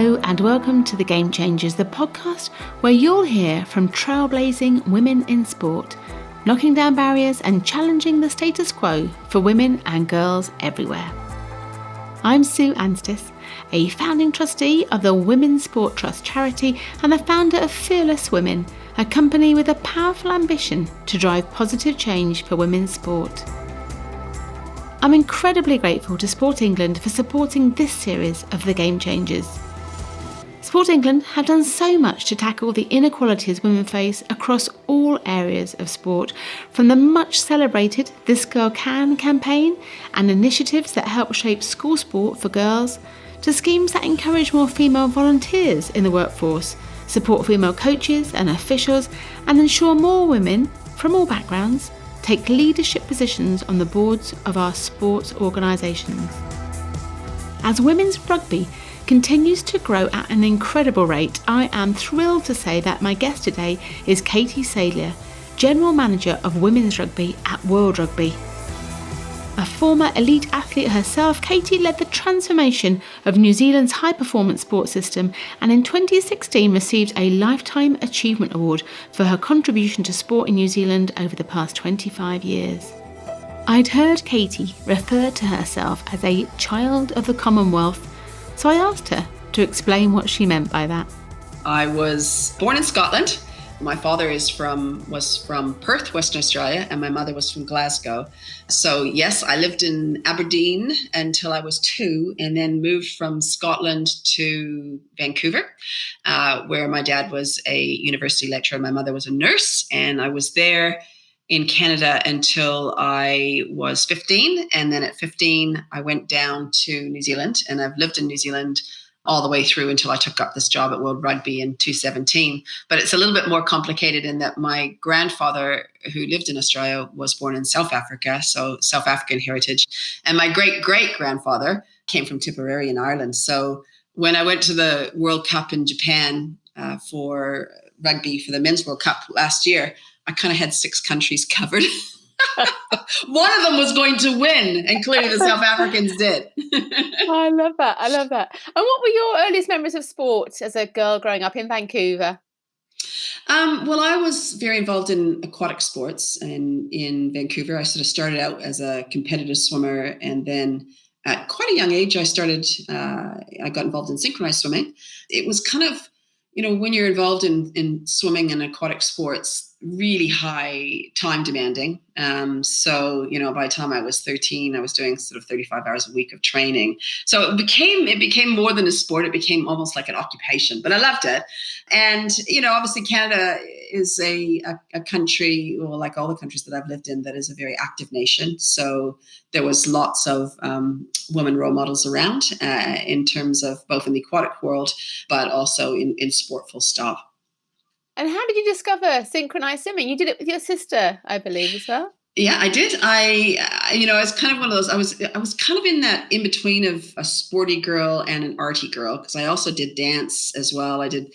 Hello and welcome to The Game Changers, the podcast where you'll hear from trailblazing women in sport, knocking down barriers and challenging the status quo for women and girls everywhere. I'm Sue Anstis, a founding trustee of the Women's Sport Trust charity and the founder of Fearless Women, a company with a powerful ambition to drive positive change for women's sport. I'm incredibly grateful to Sport England for supporting this series of The Game Changers. Sport England have done so much to tackle the inequalities women face across all areas of sport, from the much celebrated This Girl Can campaign and initiatives that help shape school sport for girls, to schemes that encourage more female volunteers in the workforce, support female coaches and officials, and ensure more women from all backgrounds take leadership positions on the boards of our sports organisations. As women's rugby continues to grow at an incredible rate, I am thrilled to say that my guest today is Katie Sadleir, General Manager of Women's Rugby at World Rugby. A former elite athlete herself, Katie led the transformation of New Zealand's high-performance sports system and in 2016 received a Lifetime Achievement Award for her contribution to sport in New Zealand over the past 25 years. I'd heard Katie refer to herself as a child of the Commonwealth, so I asked her to explain what she meant by that. I was born in Scotland. My father was from Perth, Western Australia, and my mother was from Glasgow. So yes, I lived in Aberdeen until I was 2 and then moved from Scotland to Vancouver, where my dad was a university lecturer. My mother was a nurse, and I was there in Canada until I was 15. And then at 15, I went down to New Zealand, and I've lived in New Zealand all the way through until I took up this job at World Rugby in 2017. But it's a little bit more complicated in that my grandfather, who lived in Australia, was born in South Africa, so South African heritage. And my great-great-grandfather came from Tipperary in Ireland. So when I went to the World Cup in Japan for rugby for the Men's World Cup last year, I kind of had 6 countries covered. One of them was going to win, and clearly the South Africans did. I love that. And what were your earliest memories of sport as a girl growing up in Vancouver? Well, I was very involved in aquatic sports, and in Vancouver, I sort of started out as a competitive swimmer, and then at quite a young age, I got involved in synchronized swimming. It was kind of, when you're involved in swimming and aquatic sports, really high time demanding. So, by the time I was 13, I was doing sort of 35 hours a week of training. So it became more than a sport. It became almost like an occupation, but I loved it. And, obviously Canada is a country, well, like all the countries that I've lived in, that is a very active nation. So there was lots of women role models around in terms of both in the aquatic world, but also in sport full stop. And how did you discover synchronized swimming? You did it with your sister, I believe, as well. Yeah, I did. I was kind of one of those. I was kind of in that in between of a sporty girl and an arty girl, because I also did dance as well. I did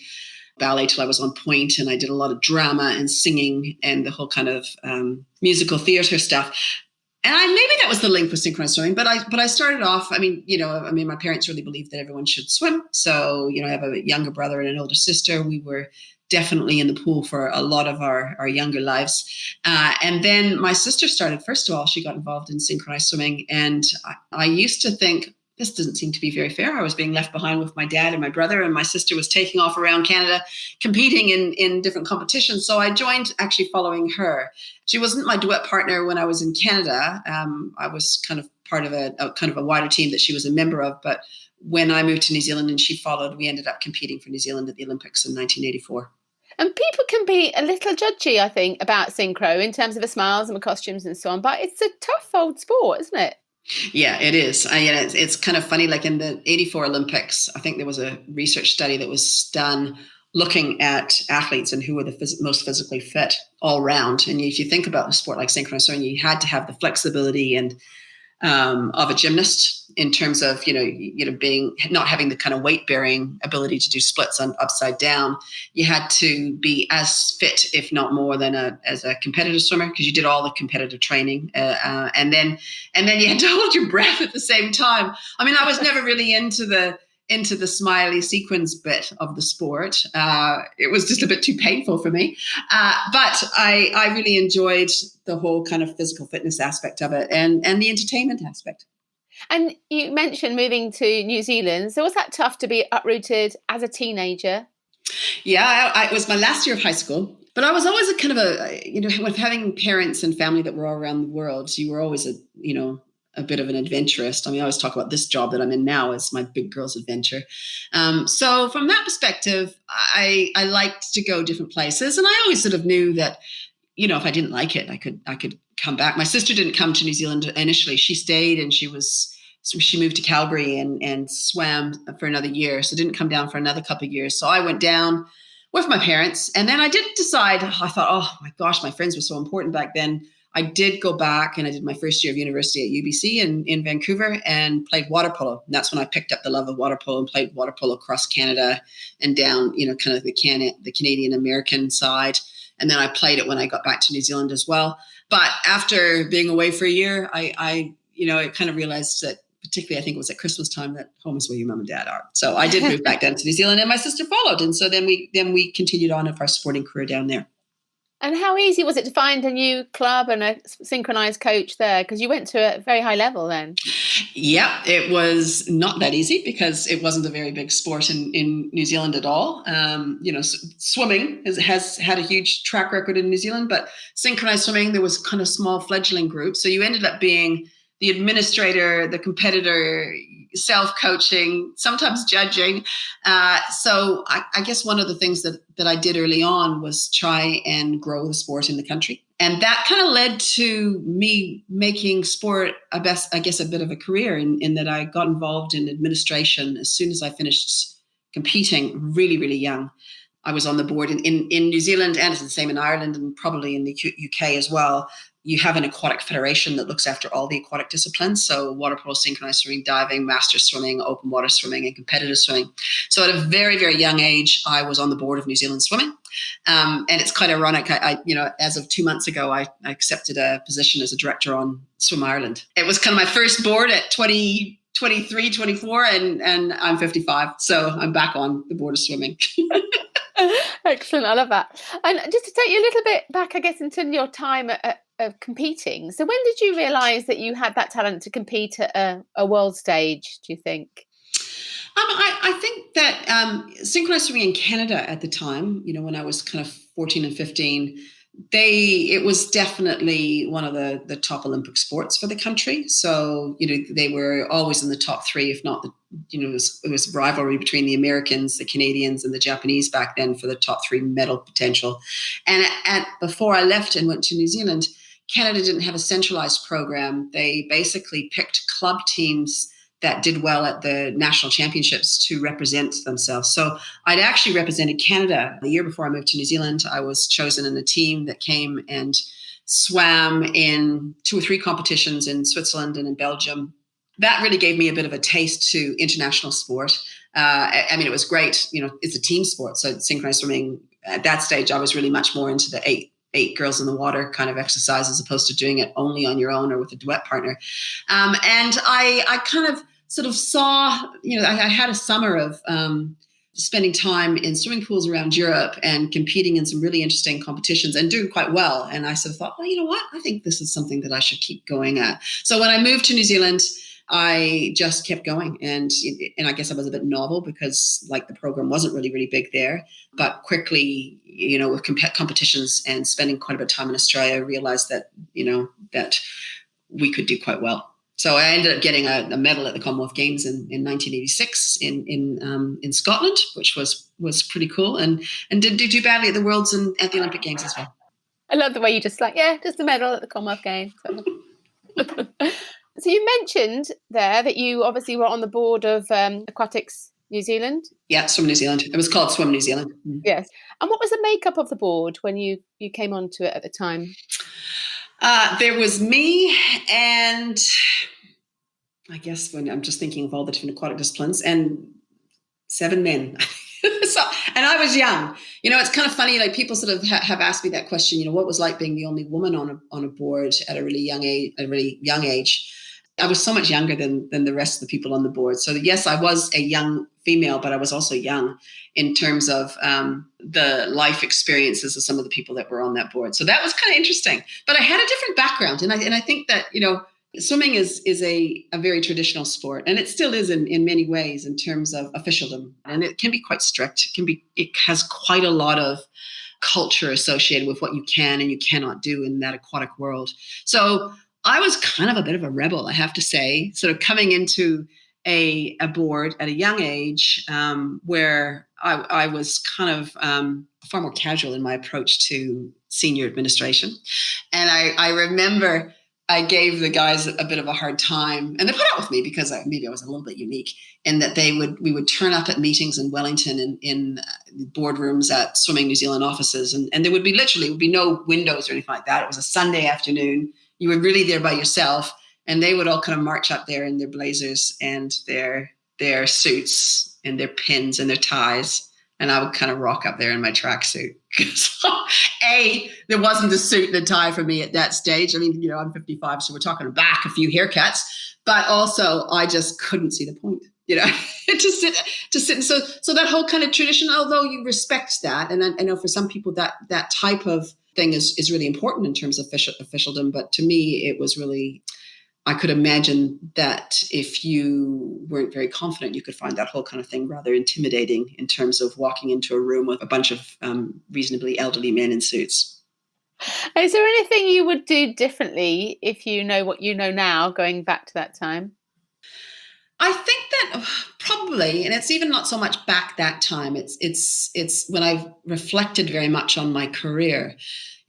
ballet till I was on point, and I did a lot of drama and singing and the whole kind of musical theater stuff. And maybe that was the link with synchronized swimming, but I started off. My parents really believed that everyone should swim. So I have a younger brother and an older sister. We were definitely in the pool for a lot of our younger lives. And then my sister started, first of all, she got involved in synchronized swimming. And I used to think, this doesn't seem to be very fair. I was being left behind with my dad and my brother, and my sister was taking off around Canada, competing in different competitions. So I joined actually following her. She wasn't my duet partner when I was in Canada. I was kind of part of a wider team that she was a member of. But when I moved to New Zealand and she followed, we ended up competing for New Zealand at the Olympics in 1984. And people can be a little judgy, I think, about synchro in terms of the smiles and the costumes and so on. But it's a tough old sport, isn't it? Yeah, it is. It's kind of funny. Like in the 84 Olympics, I think there was a research study that was done looking at athletes and who were the most physically fit all round. And if you think about a sport like synchronized swimming, you had to have the flexibility and of a gymnast in terms of being not having the kind of weight bearing ability to do splits on upside down. You had to be as fit, if not more, than as a competitive swimmer, because you did all the competitive training, and then you had to hold your breath at the same time. I mean, I was never really into the into the smiley sequins bit of the sport. It was just a bit too painful for me. But I really enjoyed the whole kind of physical fitness aspect of it and the entertainment aspect. And you mentioned moving to New Zealand. So was that tough to be uprooted as a teenager? Yeah, it was my last year of high school. But I was always a kind of with having parents and family that were all around the world, you were always a bit of an adventurist. I mean, I always talk about this job that I'm in now as my big girl's adventure. So from that perspective, I liked to go different places. And I always sort of knew that, if I didn't like it, I could come back. My sister didn't come to New Zealand initially. She stayed and she moved to Calgary and swam for another year. So didn't come down for another couple of years. So I went down with my parents. And then I did decide, I thought, oh my gosh, my friends were so important back then. I did go back and I did my first year of university at UBC in Vancouver and played water polo. And that's when I picked up the love of water polo and played water polo across Canada and down, kind of the Canadian American side. And then I played it when I got back to New Zealand as well. But after being away for a year, I kind of realized that, particularly I think it was at Christmas time, that home is where your mom and dad are. So I did move back down to New Zealand and my sister followed. And so then we continued on with our sporting career down there. And how easy was it to find a new club and a synchronized coach there? Because you went to a very high level then. Yeah, it was not that easy because it wasn't a very big sport in New Zealand at all. Swimming has had a huge track record in New Zealand, but synchronized swimming, there was kind of small fledgling groups. So you ended up being the administrator, the competitor, self-coaching, sometimes judging. So I guess one of the things that I did early on was try and grow the sport in the country. And that kind of led to me making sport, a bit of a career in that I got involved in administration as soon as I finished competing really, really young. I was on the board in New Zealand, and it's the same in Ireland and probably in the UK as well. You have an aquatic federation that looks after all the aquatic disciplines. So water polo, synchronized swimming, diving, master swimming, open water swimming, and competitive swimming. So at a very, very young age, I was on the board of New Zealand Swimming. And it's quite ironic. As of 2 months ago, I accepted a position as a director on Swim Ireland. It was kind of my first board at 23, 24, and I'm 55. So I'm back on the board of swimming. Excellent. I love that. And just to take you a little bit back, I guess, into your time of competing. So when did you realise that you had that talent to compete at a world stage, do you think? I think that synchronized swimming in Canada at the time, when I was kind of 14 and 15, it was definitely one of the top Olympic sports for the country. So, they were always in the top three, if not it was rivalry between the Americans, the Canadians, and the Japanese back then for the top three medal potential. And before I left and went to New Zealand, Canada didn't have a centralized program. They basically picked club teams that did well at the national championships to represent themselves. So I'd actually represented Canada. The year before I moved to New Zealand, I was chosen in a team that came and swam in 2 or 3 competitions in Switzerland and in Belgium. That really gave me a bit of a taste to international sport. It was great. It's a team sport. So synchronized swimming, at that stage, I was really much more into the eight girls in the water kind of exercise as opposed to doing it only on your own or with a duet partner. And I kind of sort of saw, I had a summer of spending time in swimming pools around Europe and competing in some really interesting competitions and doing quite well. And I sort of thought, well, you know what? I think this is something that I should keep going at. So when I moved to New Zealand, I just kept going. And I guess I was a bit novel because the program wasn't really, really big there. But quickly, with competitions and spending quite a bit of time in Australia, I realized that, that we could do quite well. So I ended up getting a medal at the Commonwealth Games in 1986 in Scotland, which was pretty cool, and did do badly at the Worlds and at the Olympic Games as well. I love the way you just a medal at the Commonwealth Games. So you mentioned there that you obviously were on the board of Aquatics New Zealand. Yeah, Swim New Zealand. It was called Swim New Zealand. Mm-hmm. Yes. And what was the makeup of the board when you came onto it at the time? There was me and I guess when I'm just thinking of all the different aquatic disciplines and 7 men. And I was young. It's kind of funny. People sort of have asked me that question. What was like being the only woman on a board at a really young age. I was so much younger than the rest of the people on the board. So yes, I was a young female, but I was also young in terms of the life experiences of some of the people that were on that board. So that was kind of interesting. But I had a different background, and I think that swimming is a very traditional sport, and it still is in many ways in terms of officialdom, and it can be quite strict. It has quite a lot of culture associated with what you can and you cannot do in that aquatic world. So I was kind of a bit of a rebel, I have to say, sort of coming into a board at a young age, where I was kind of far more casual in my approach to senior administration. And I remember I gave the guys a bit of a hard time, and they put up with me because maybe I was a little bit unique in that we would turn up at meetings in Wellington in boardrooms at Swimming New Zealand offices, and there would be no windows or anything like that. It was a Sunday afternoon. You were really there by yourself, and they would all kind of march up there in their blazers and their suits and their pins and their ties. And I would kind of rock up there in my tracksuit. So, there wasn't a suit and a tie for me at that stage. I mean, I'm 55, so we're talking back a few haircuts. But also, I just couldn't see the point, to sit. And so that whole kind of tradition, although you respect that, and I know for some people that type of thing is really important in terms of officialdom. But to me, it was really, I could imagine that if you weren't very confident, you could find that whole kind of thing rather intimidating in terms of walking into a room with a bunch of reasonably elderly men in suits. Is there anything you would do differently if you know what you know now, going back to that time? I think that probably, and it's even not so much back that time. It's when I've reflected very much on my career.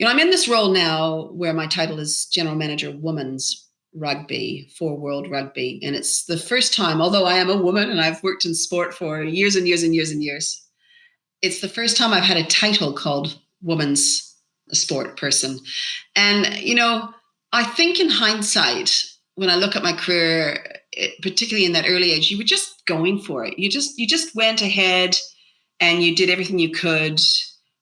I'm in this role now where my title is General Manager Women's Rugby for World Rugby. And it's the first time, although I am a woman and I've worked in sport for years and years and years and years, it's the first time I've had a title called Women's Sport Person. And, I think in hindsight, when I look at my career, particularly in that early age, you were just going for it. You just went ahead and you did everything you could.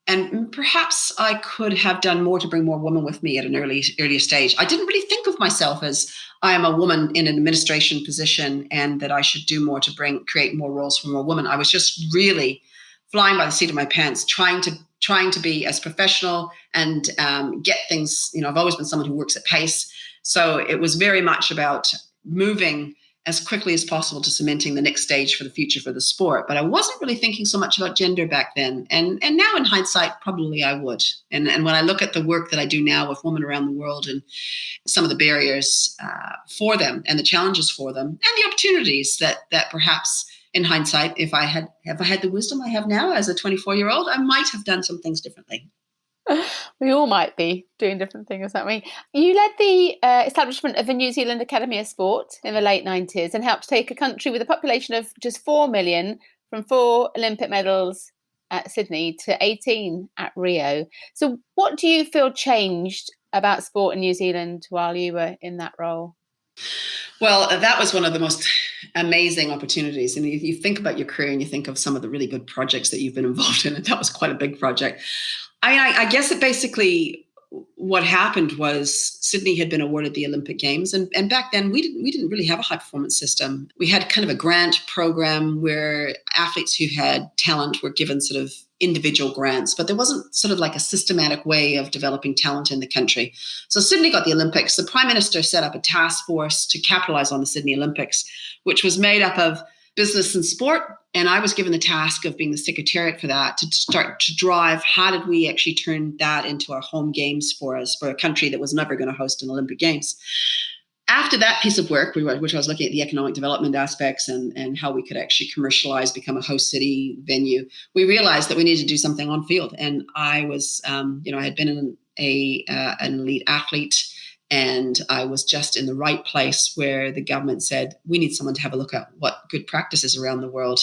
And perhaps I could have done more to bring more women with me at an earlier stage. I didn't really think of myself as I am a woman in an administration position and that I should do more to create more roles for more women. I was just really flying by the seat of my pants, trying to be as professional and get things. I've always been someone who works at pace. So it was very much about moving as quickly as possible to cementing the next stage for the future for the sport. But I wasn't really thinking so much about gender back then. And now in hindsight, probably I would. And when I look at the work that I do now with women around the world and some of the barriers for them and the challenges for them and the opportunities that perhaps in hindsight, if I had the wisdom I have now as a 24-year-old, I might have done some things differently. We all might be doing different things, aren't we? You led the establishment of the New Zealand Academy of Sport in the late 90s and helped take a country with a population of just 4 million from 4 Olympic medals at Sydney to 18 at Rio. So what do you feel changed about sport in New Zealand while you were in that role? Well, that was one of the most amazing opportunities. And if you think about your career and you think of some of the really good projects that you've been involved in, and that was quite a big project. I guess that basically what happened was Sydney had been awarded the Olympic Games. And back then we didn't really have a high performance system. We had kind of a grant program where athletes who had talent were given sort of individual grants, but there wasn't sort of like a systematic way of developing talent in the country. So Sydney got the Olympics. The Prime Minister set up a task force to capitalize on the Sydney Olympics, which was made up of business and sport. And I was given the task of being the secretariat for that to start to drive how did we actually turn that into our home games for us, for a country that was never going to host an Olympic Games. After that piece of work, which I was looking at the economic development aspects and how we could actually commercialize, become a host city venue, we realized that we needed to do something on field. And I was, I had been an elite athlete, and I was just in the right place where the government said, we need someone to have a look at what good practices around the world.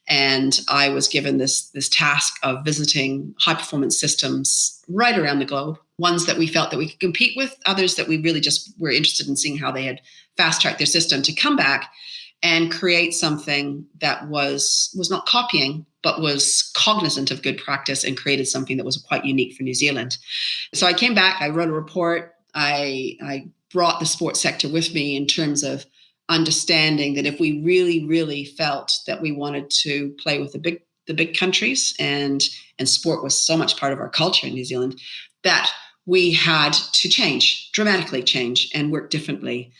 And I was given this task of visiting high performance systems right around the globe, ones that we felt that we could compete with, others that we really just were interested in seeing how they had fast tracked their system, to come back and create something that was not copying, but was cognizant of good practice and created something that was quite unique for New Zealand. So I came back, I wrote a report, I brought the sports sector with me in terms of understanding that if we really, really felt that we wanted to play with the big countries, and sport was so much part of our culture in New Zealand, that we had to dramatically change, and work differently.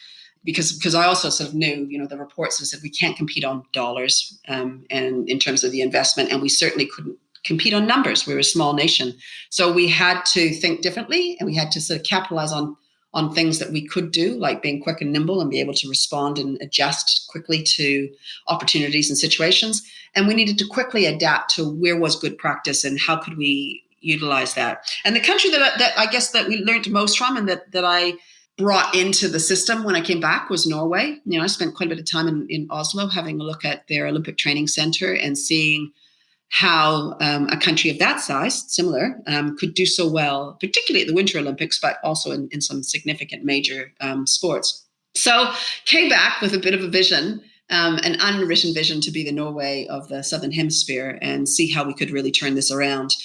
Because I also sort of knew, the reports that said we can't compete on dollars, and in terms of the investment, and we certainly couldn't compete on numbers. We were a small nation. So we had to think differently, and we had to sort of capitalize on things that we could do, like being quick and nimble and be able to respond and adjust quickly to opportunities and situations. And we needed to quickly adapt to where was good practice and how could we utilize that. And the country that I guess that we learned most from, and that I brought into the system when I came back, was Norway. I spent quite a bit of time in Oslo having a look at their Olympic training center and seeing how a country of that size, similar, could do so well, particularly at the Winter Olympics, but also in some significant major sports. So came back with a bit of a vision, an unwritten vision, to be the Norway of the Southern Hemisphere and see how we could really turn this around.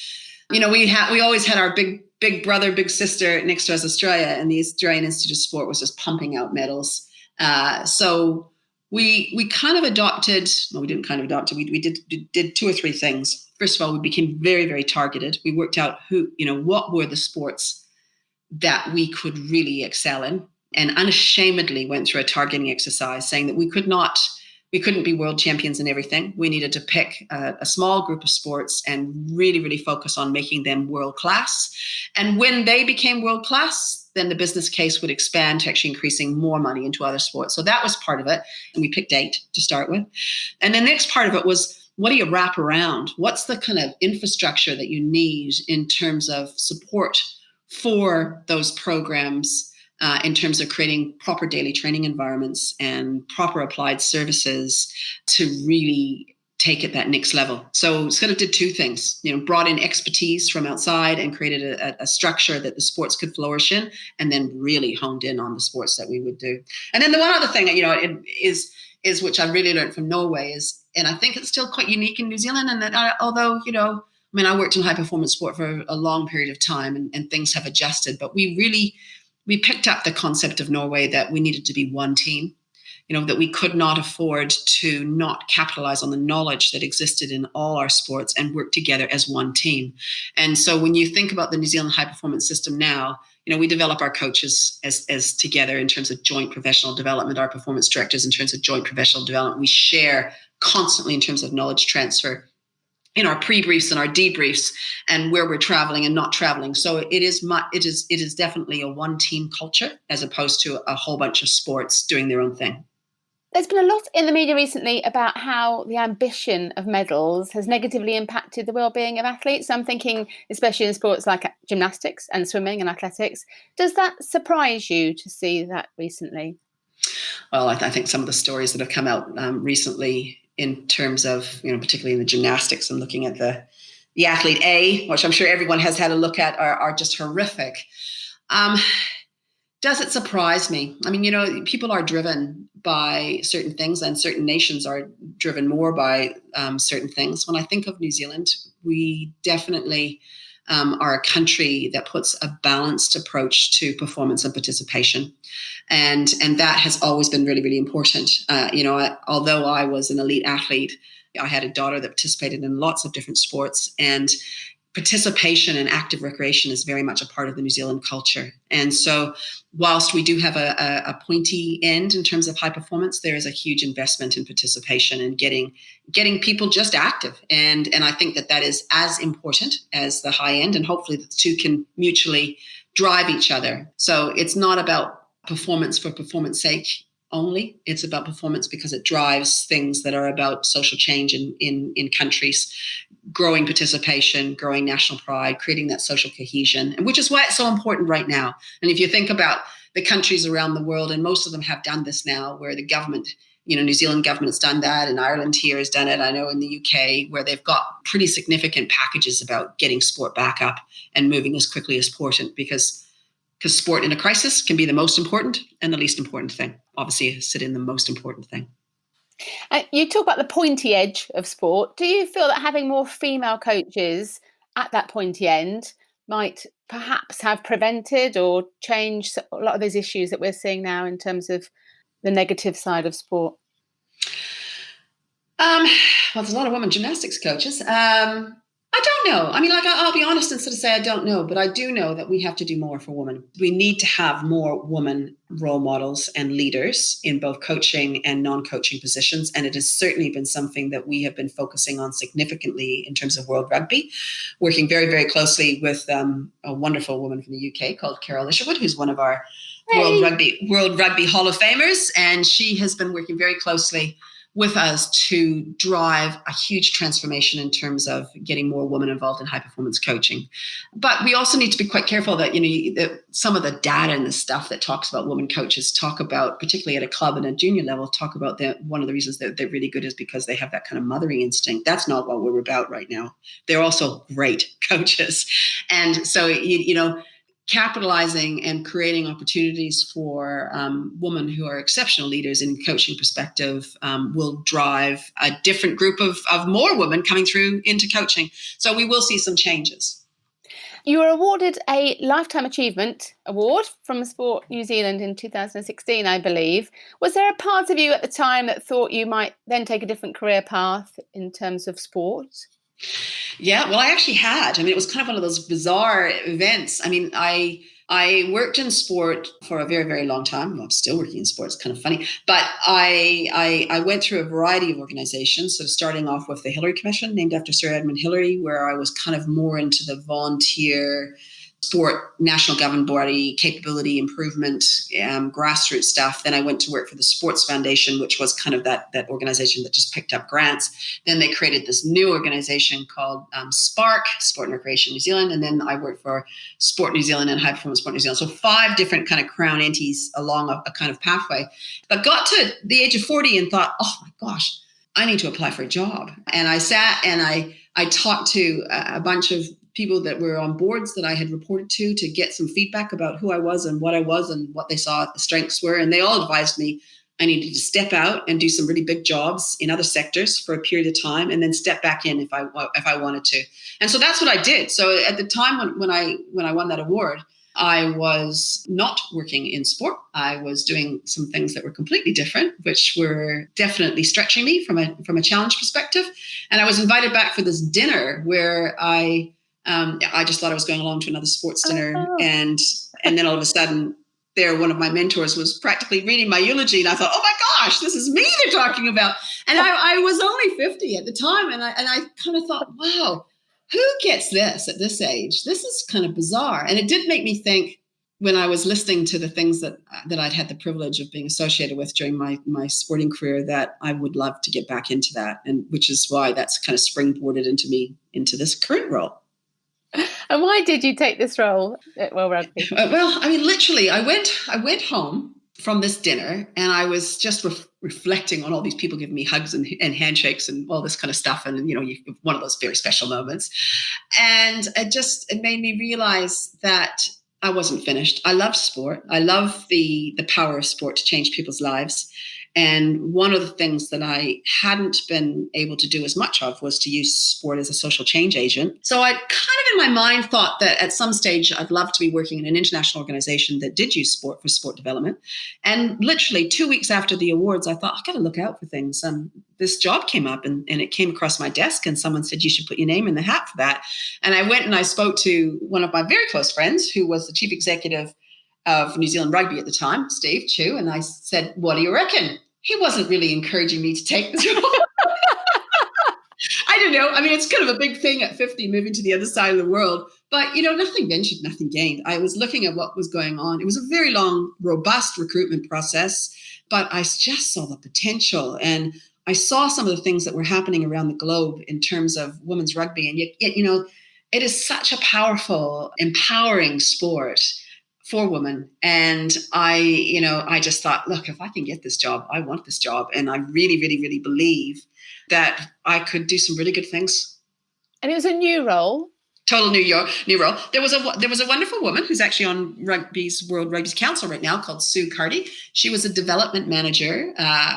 We always had our big brother, big sister next to us, Australia, and the Australian Institute of Sport was just pumping out medals. So we kind of adopted, well, we didn't kind of adopt it, we did two or three things. First of all, we became very, very targeted. We worked out what were the sports that we could really excel in, and unashamedly went through a targeting exercise saying that we couldn't be world champions in everything. We needed to pick a small group of sports and really, really focus on making them world class. And when they became world class, then the business case would expand to actually increasing more money into other sports. So that was part of it. And we picked 8 to start with. And the next part of it was, what do you wrap around? What's the kind of infrastructure that you need in terms of support for those programs, in terms of creating proper daily training environments and proper applied services to really take it that next level. So sort of did two things, brought in expertise from outside and created a structure that the sports could flourish in, and then really honed in on the sports that we would do. And then the one other thing, is which I really learned from Norway is, and I think it's still quite unique in New Zealand, and that although, I worked in high performance sport for a long period of time, and things have adjusted, but we picked up the concept of Norway that we needed to be one team, that we could not afford to not capitalize on the knowledge that existed in all our sports and work together as one team. And so when you think about the New Zealand high performance system now, we develop our coaches as together in terms of joint professional development, our performance directors in terms of joint professional development. We share constantly in terms of knowledge transfer in our pre-briefs and our debriefs, and where we're traveling and not traveling. So it is definitely a one team culture as opposed to a whole bunch of sports doing their own thing. There's been a lot in the media recently about how the ambition of medals has negatively impacted the well-being of athletes. I'm thinking especially in sports like gymnastics and swimming and athletics. Does that surprise you to see that recently? Well, I think some of the stories that have come out recently in terms of, particularly in the gymnastics, and looking at the athlete A, which I'm sure everyone has had a look at, are just horrific. Does it surprise me? People are driven by certain things, and certain nations are driven more by certain things. When I think of New Zealand, we definitely are a country that puts a balanced approach to performance and participation. And that has always been really, really important. Although I was an elite athlete, I had a daughter that participated in lots of different sports, and participation and active recreation is very much a part of the New Zealand culture. And so whilst we do have a pointy end in terms of high performance, there is a huge investment in participation and getting people just active. And I think that is as important as the high end, and hopefully the two can mutually drive each other. So it's not about performance for performance sake only. It's about performance because it drives things that are about social change in countries, growing participation, growing national pride, creating that social cohesion, and which is why it's so important right now. And if you think about the countries around the world, and most of them have done this now, where the government, New Zealand government has done that, and Ireland here has done it. I know in the UK, where they've got pretty significant packages about getting sport back up and moving as quickly as important, because sport in a crisis can be the most important and the least important thing. Obviously, sit in the most important thing. You talk about the pointy edge of sport. Do you feel that having more female coaches at that pointy end might perhaps have prevented or changed a lot of those issues that we're seeing now in terms of the negative side of sport? Well, there's a lot of women gymnastics coaches. I don't know. I mean, like, I'll be honest and sort of say I don't know, but I do know that we have to do more for women. We need to have more women role models and leaders in both coaching and non-coaching positions. And it has certainly been something that we have been focusing on significantly in terms of World Rugby, working very, very closely with a wonderful woman from the UK called Carol Isherwood, who's one of our World Rugby Hall of Famers. And she has been working very closely with us to drive a huge transformation in terms of getting more women involved in high performance coaching. But we also need to be quite careful that, that some of the data and the stuff that talks about women coaches talk about, particularly at a club and a junior level, talk about that one of the reasons that they're really good is because they have that kind of mothering instinct. That's not what we're about right now. They're also great coaches. And so, capitalizing and creating opportunities for women who are exceptional leaders in coaching perspective will drive a different group of more women coming through into coaching. So we will see some changes. You were awarded a Lifetime Achievement Award from Sport New Zealand in 2016, I believe. Was there a part of you at the time that thought you might then take a different career path in terms of sport? Yeah, well, I actually had. I mean, it was kind of one of those bizarre events. I mean, I worked in sport for a very, very long time. Well, I'm still working in sport. It's kind of funny. But I went through a variety of organizations. So starting off with the Hillary Commission, named after Sir Edmund Hillary, where I was kind of more into the volunteer sport, national governing body, capability improvement, grassroots stuff. Then I went to work for the Sports Foundation, which was kind of that organization that just picked up grants. Then they created this new organization called SPARC, Sport and Recreation New Zealand. And then I worked for Sport New Zealand and High Performance Sport New Zealand. So 5 different kind of crown entities along a kind of pathway. But got to the age of 40 and thought, oh my gosh, I need to apply for a job. And I sat and I talked to a bunch of people that were on boards that I had reported to get some feedback about who I was and what they saw the strengths were. And they all advised me I needed to step out and do some really big jobs in other sectors for a period of time and then step back in if I wanted to. And so that's what I did. So at the time when I won that award, I was not working in sport. I was doing some things that were completely different, which were definitely stretching me from a challenge perspective. And I was invited back for this dinner where I just thought I was going along to another sports dinner. And then all of a sudden one of my mentors was practically reading my eulogy. And I thought, oh my gosh, this is me they're talking about. And I was only 50 at the time. And I kind of thought, wow, who gets this at this age? This is kind of bizarre. And it did make me think when I was listening to the things that I'd had the privilege of being associated with during my sporting career, that I would love to get back into that. And which is why that's kind of springboarded into me into this current role. And why did you take this role at World Rugby? Well, I mean, literally, I went home from this dinner and I was just reflecting on all these people giving me hugs and handshakes and all this kind of stuff. And, one of those very special moments. And it made me realize that I wasn't finished. I love sport. I love the power of sport to change people's lives. And one of the things that I hadn't been able to do as much of was to use sport as a social change agent. So I kind of in my mind thought that at some stage I'd love to be working in an international organization that did use sport for sport development. And literally 2 weeks after the awards, I thought, I got to look out for things. This job came up and it came across my desk and someone said, you should put your name in the hat for that. And I went and I spoke to one of my very close friends who was the chief executive of New Zealand Rugby at the time, Steve Chu. And I said, what do you reckon? He wasn't really encouraging me to take this role. I don't know. I mean, it's kind of a big thing at 50, moving to the other side of the world. But, nothing ventured, nothing gained. I was looking at what was going on. It was a very long, robust recruitment process, but I just saw the potential. And I saw some of the things that were happening around the globe in terms of women's rugby. And yet, it is such a powerful, empowering sport for women. And I just thought, look, if I can get this job, I want this job. And I really, really, really believe that I could do some really good things. And it was a new role. Total new role. There was a wonderful woman who's actually on World Rugby's Council right now, called Sue Carty. She was a development manager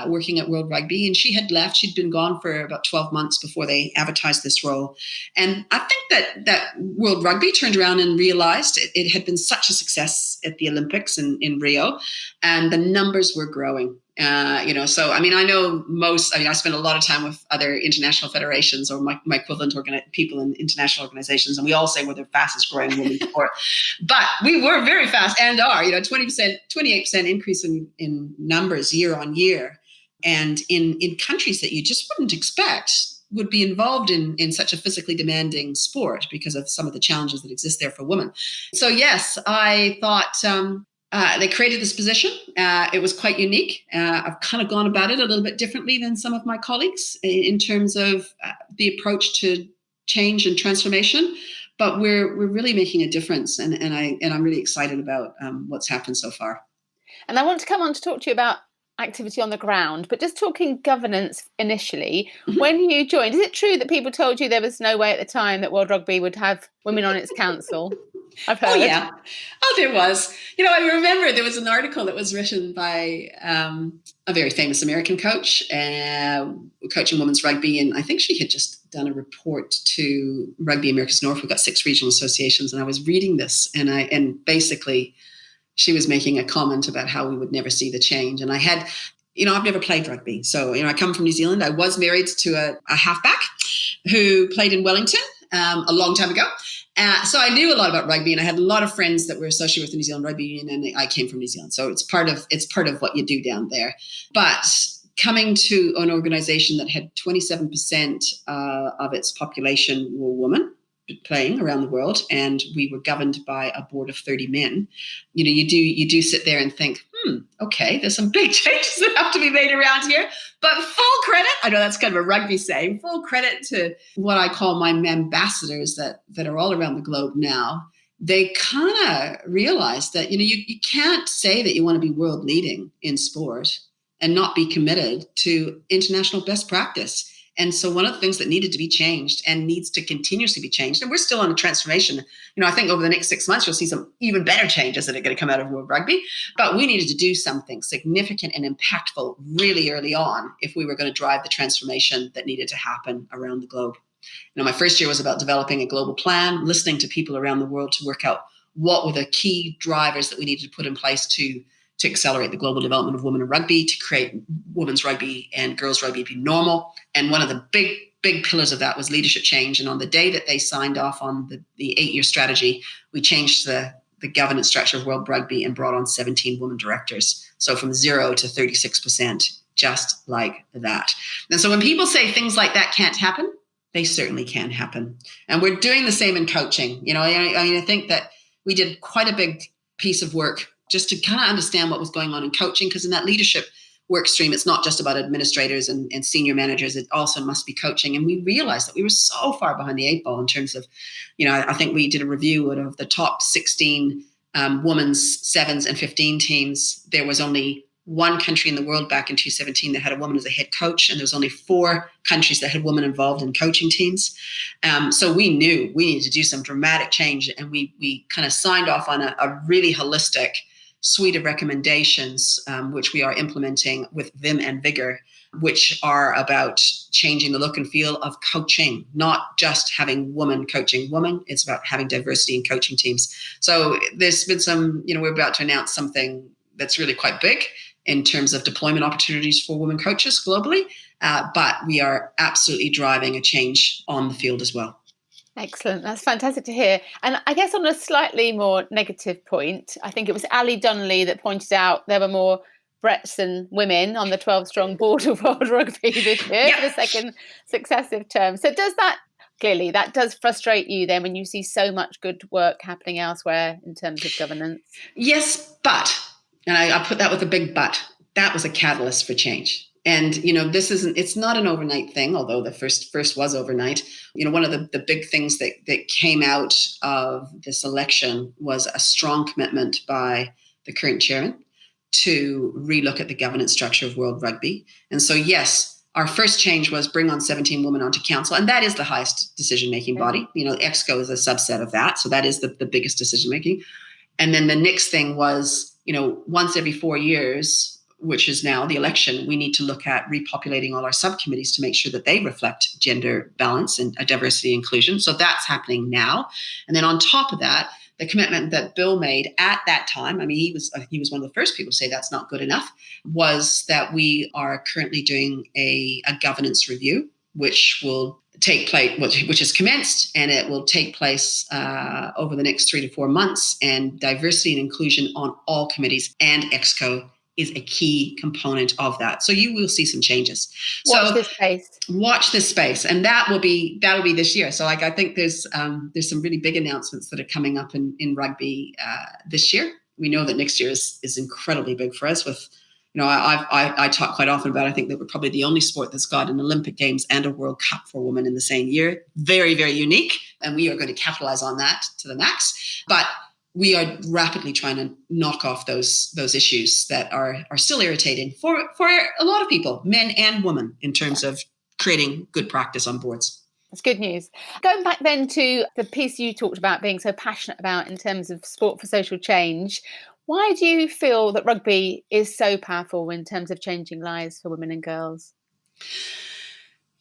working at World Rugby, and she had left. She'd been gone for about 12 months before they advertised this role. And I think that World Rugby turned around and realized it had been such a success at the Olympics in Rio, and the numbers were growing. So I know I spend a lot of time with other international federations or my equivalent people in international organizations, and we all say we're the fastest growing women's sport. But we were very fast and are, 20%, 28% increase in numbers year on year. And in countries that you just wouldn't expect would be involved in such a physically demanding sport because of some of the challenges that exist there for women. So yes, I thought, they created this position. It was quite unique. I've kind of gone about it a little bit differently than some of my colleagues in terms of the approach to change and transformation. But we're really making a difference, and I'm really excited about what's happened so far. And I want to come on to talk to you about activity on the ground, but just talking governance initially, when you joined, is it true that people told you there was no way at the time that World Rugby would have women on its council? I've heard. Oh, yeah. Oh, there was. I remember there was an article that was written by a very famous American coach, coaching women's rugby. And I think she had just done a report to Rugby Americas North. We've got 6 regional associations. And I was reading this, and basically she was making a comment about how we would never see the change. And I had, I've never played rugby. So, I come from New Zealand. I was married to a halfback who played in Wellington a long time ago. So I knew a lot about rugby, and I had a lot of friends that were associated with the New Zealand Rugby Union, and I came from New Zealand. So it's part of what you do down there. But coming to an organization that had 27% of its population were women playing around the world, and we were governed by a board of 30 men, you do sit there and think, okay, there's some big changes that have to be made around here. But full credit, I know that's kind of a rugby saying, full credit to what I call my ambassadors that are all around the globe now. They kind of realize that, you can't say that you want to be world leading in sport and not be committed to international best practice. And so one of the things that needed to be changed and needs to continuously be changed, and we're still on a transformation. I think over the next 6 months, you'll see some even better changes that are going to come out of World Rugby. But we needed to do something significant and impactful really early on if we were going to drive the transformation that needed to happen around the globe. My first year was about developing a global plan, listening to people around the world to work out what were the key drivers that we needed to put in place to accelerate the global development of women in rugby, to create women's rugby and girls' rugby be normal. And one of the big pillars of that was leadership change. And on the day that they signed off on the 8-year strategy, we changed the governance structure of World Rugby and brought on 17 women directors. So from 0 to 36%, just like that. And so when people say things like that can't happen, they certainly can happen. And we're doing the same in coaching. I think that we did quite a big piece of work just to kind of understand what was going on in coaching, because in that leadership work stream, it's not just about administrators and senior managers, it also must be coaching. And we realized that we were so far behind the 8 ball in terms of, I think we did a review of the top 16 women's 7s and 15 teams. There was only one country in the world back in 2017 that had a woman as a head coach, and there was only 4 countries that had women involved in coaching teams. So we knew we needed to do some dramatic change, and we kind of signed off on a really holistic suite of recommendations, which we are implementing with vim and vigor, which are about changing the look and feel of coaching, not just having women coaching women. It's about having diversity in coaching teams. So there's been some, we're about to announce something that's really quite big in terms of deployment opportunities for women coaches globally. But we are absolutely driving a change on the field as well. Excellent. That's fantastic to hear. And I guess on a slightly more negative point, I think it was Ali Donnelly that pointed out there were more Bretts than women on the 12-strong board of World Rugby this year for the second successive term. So clearly that does frustrate you then when you see so much good work happening elsewhere in terms of governance? Yes, but, and I put that with a big but, that was a catalyst for change. And, it's not an overnight thing, although the first was overnight. One of the big things that came out of this election was a strong commitment by the current chairman to relook at the governance structure of World Rugby. And so, yes, our first change was bring on 17 women onto council. And that is the highest decision-making body. EXCO is a subset of that. So that is the biggest decision-making. And then the next thing was, once every 4 years, which is now the election, we need to look at repopulating all our subcommittees to make sure that they reflect gender balance and diversity and inclusion. So that's happening now. And then on top of that, the commitment that Bill made at that time, he was one of the first people to say that's not good enough, was that we are currently doing a governance review, which will take place, which has commenced, and it will take place over the next 3 to 4 months. And diversity and inclusion on all committees and EXCO is a key component of that. So you will see some changes. Watch this space. Watch this space, and that'll be this year. So I think there's some really big announcements that are coming up in rugby this year. We know that next year is incredibly big for us. With I talk quite often about, I think that we're probably the only sport that's got an Olympic Games and a World Cup for women in the same year. Very, very unique, and we are going to capitalize on that to the max. But we are rapidly trying to knock off those issues that are still irritating for a lot of people, men and women, in terms of creating good practice on boards. That's good news. Going back then to the piece you talked about being so passionate about in terms of sport for social change, why do you feel that rugby is so powerful in terms of changing lives for women and girls?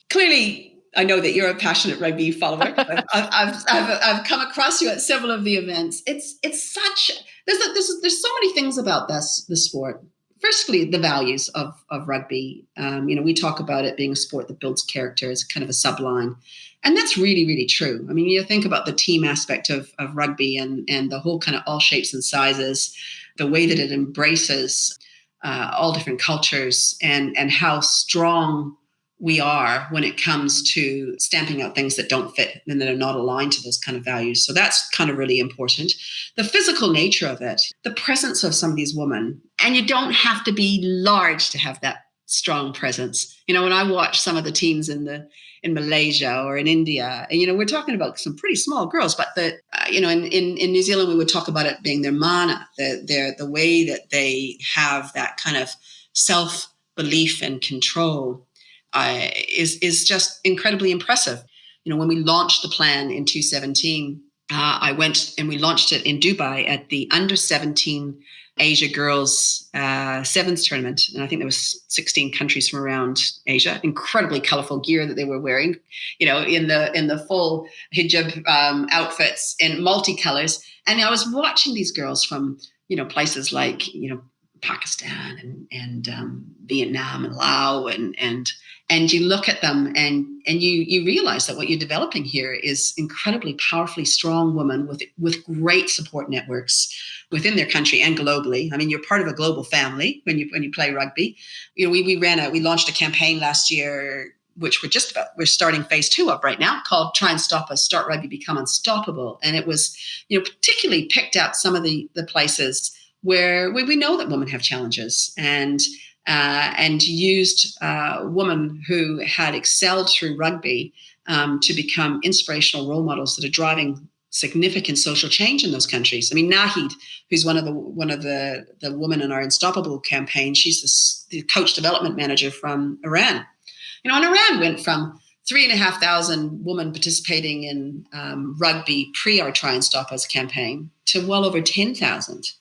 Clearly, I know that you're a passionate rugby follower. I've come across you at several of the events. It's such there's so many things about this sport. Firstly, the values of rugby. We talk about it being a sport that builds character as kind of a subline, and that's really, really true. You think about the team aspect of rugby and the whole kind of all shapes and sizes, the way that it embraces all different cultures, and how strong we are when it comes to stamping out things that don't fit and that are not aligned to those kind of values. So that's kind of really important. The physical nature of it, the presence of some of these women, and you don't have to be large to have that strong presence. When I watch some of the teams in Malaysia or in India, we're talking about some pretty small girls, but in New Zealand, we would talk about it being their mana, the way that they have that kind of self-belief and control. Is just incredibly impressive. When we launched the plan in 2017, I went and we launched it in Dubai at the under 17 Asia Girls Sevens tournament. And I think there was 16 countries from around Asia, incredibly colorful gear that they were wearing, in the full hijab outfits in multicolors. And I was watching these girls from, places like, Pakistan and Vietnam and Laos and you look at them and you realize that what you're developing here is incredibly powerfully strong women with great support networks within their country and globally. You're part of a global family when you play rugby. We launched a campaign last year, which we're starting phase 2 of right now, called Try and Stop Us, Start Rugby, Become Unstoppable. And it was, particularly picked out some of the places where we know that women have challenges, and used women who had excelled through rugby to become inspirational role models that are driving significant social change in those countries. Nahid, who's one of the women in our Unstoppable campaign, she's the coach development manager from Iran. And Iran went from 3,500 women participating in rugby pre our Try and Stop Us campaign to well over 10,000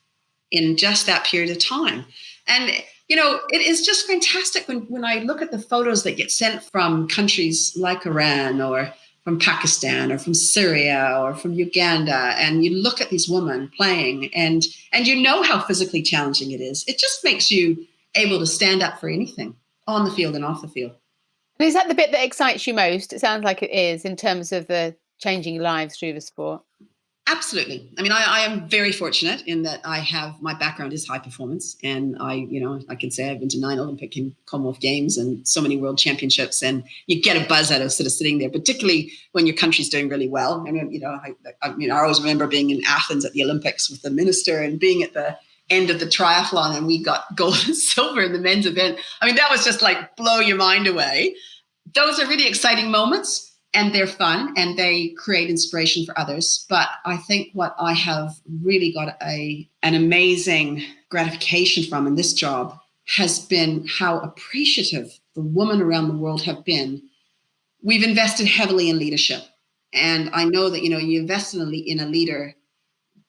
in just that period of time. And it is just fantastic when I look at the photos that get sent from countries like Iran or from Pakistan or from Syria or from Uganda, and you look at these women playing and how physically challenging it is. It just makes you able to stand up for anything on the field and off the field. And is that the bit that excites you most? It sounds like it is, in terms of the changing lives through the sport. Absolutely. I am very fortunate in that my background is high performance, and I can say I've been to 9 Olympic and Commonwealth Games and so many world championships, and you get a buzz out of sort of sitting there, particularly when your country's doing really well. I always remember being in Athens at the Olympics with the minister and being at the end of the triathlon, and we got gold and silver in the men's event. That was just like blow your mind away. Those are really exciting moments. And they're fun and they create inspiration for others. But I think what I have really got an amazing gratification from in this job has been how appreciative the women around the world have been, we've invested heavily in leadership. And I know that, you invest in a leader,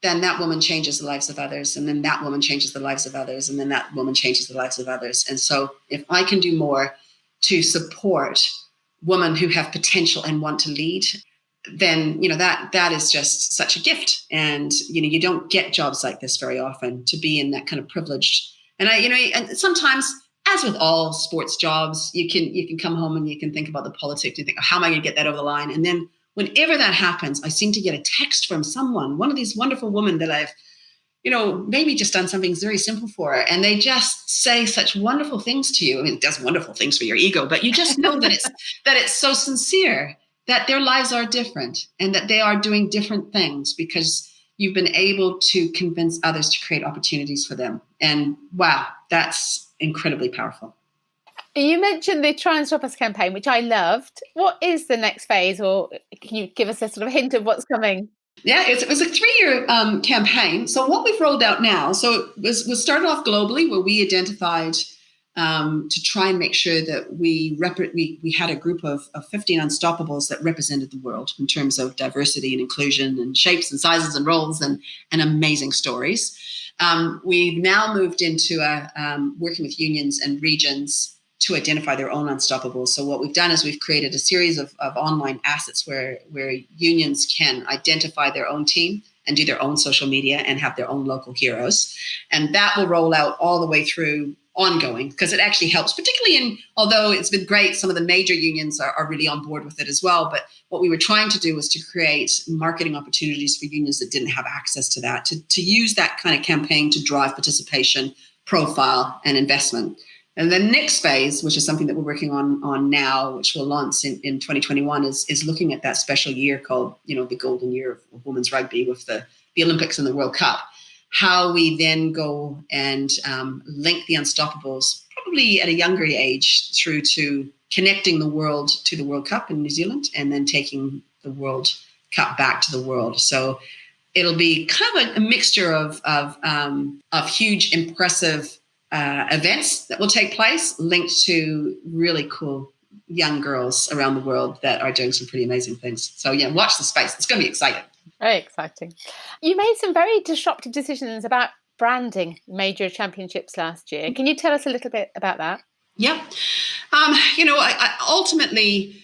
then that woman changes the lives of others. And then that woman changes the lives of others. And then that woman changes the lives of others. And so if I can do more to support women who have potential and want to lead, then, that is just such a gift. And, you don't get jobs like this very often, to be in that kind of privileged. And and sometimes, as with all sports jobs, you can come home and you can think about the politics and think, how am I going to get that over the line? And then whenever that happens, I seem to get a text from someone, one of these wonderful women that I've, maybe just done something very simple for, and they just say such wonderful things to you. I mean, it does wonderful things for your ego, but you just know that it's so sincere, that their lives are different and that they are doing different things because you've been able to convince others to create opportunities for them. And wow, that's incredibly powerful. You mentioned the Try and Stop Us campaign, which I loved. What is the next phase, or can you give us a sort of hint of what's coming? Yeah, it was a 3-year campaign. So what we've rolled out now, so it was started off globally, where we identified to try and make sure that we had a group of 15 unstoppables that represented the world in terms of diversity and inclusion and shapes and sizes and roles and amazing stories. We've now moved into working with unions and regions to identify their own unstoppables. So what we've done is we've created a series of online assets where unions can identify their own team and do their own social media and have their own local heroes. And that will roll out all the way through ongoing, because it actually helps, particularly although it's been great, some of the major unions are really on board with it as well. But what we were trying to do was to create marketing opportunities for unions that didn't have access to that, to use that kind of campaign to drive participation, profile, and investment. And the next phase, which is something that we're working on now, which will launch in 2021, is looking at that special year called, the golden year of women's rugby, with the Olympics and the World Cup. How we then go and link the unstoppables, probably at a younger age, through to connecting the world to the World Cup in New Zealand, and then taking the World Cup back to the world. So it'll be kind of a mixture of huge, impressive events that will take place, linked to really cool young girls around the world that are doing some pretty amazing things. So yeah, watch the space. It's going to be exciting. Very exciting. You made some very disruptive decisions about branding major championships last year. Can you tell us a little bit about that? Yeah. Ultimately,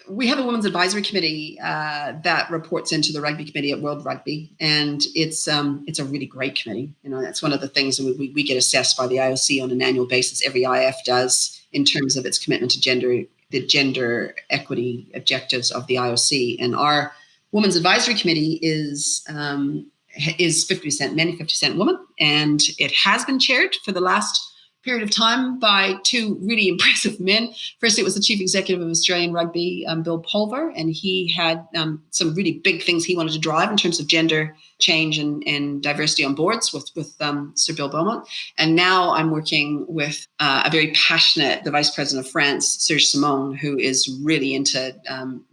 we have a women's advisory committee that reports into the rugby committee at World Rugby, and it's a really great committee. That's one of the things that we get assessed by the IOC on an annual basis. Every IF does, in terms of its commitment to the gender equity objectives of the IOC. And our women's advisory committee is 50% men, 50% women, and it has been chaired for the last period of time by two really impressive men. First, it was the chief executive of Australian Rugby, Bill Pulver, and he had some really big things he wanted to drive in terms of gender change and diversity on boards with Sir Bill Beaumont. And now I'm working with the vice president of France, Serge Simon, who is really into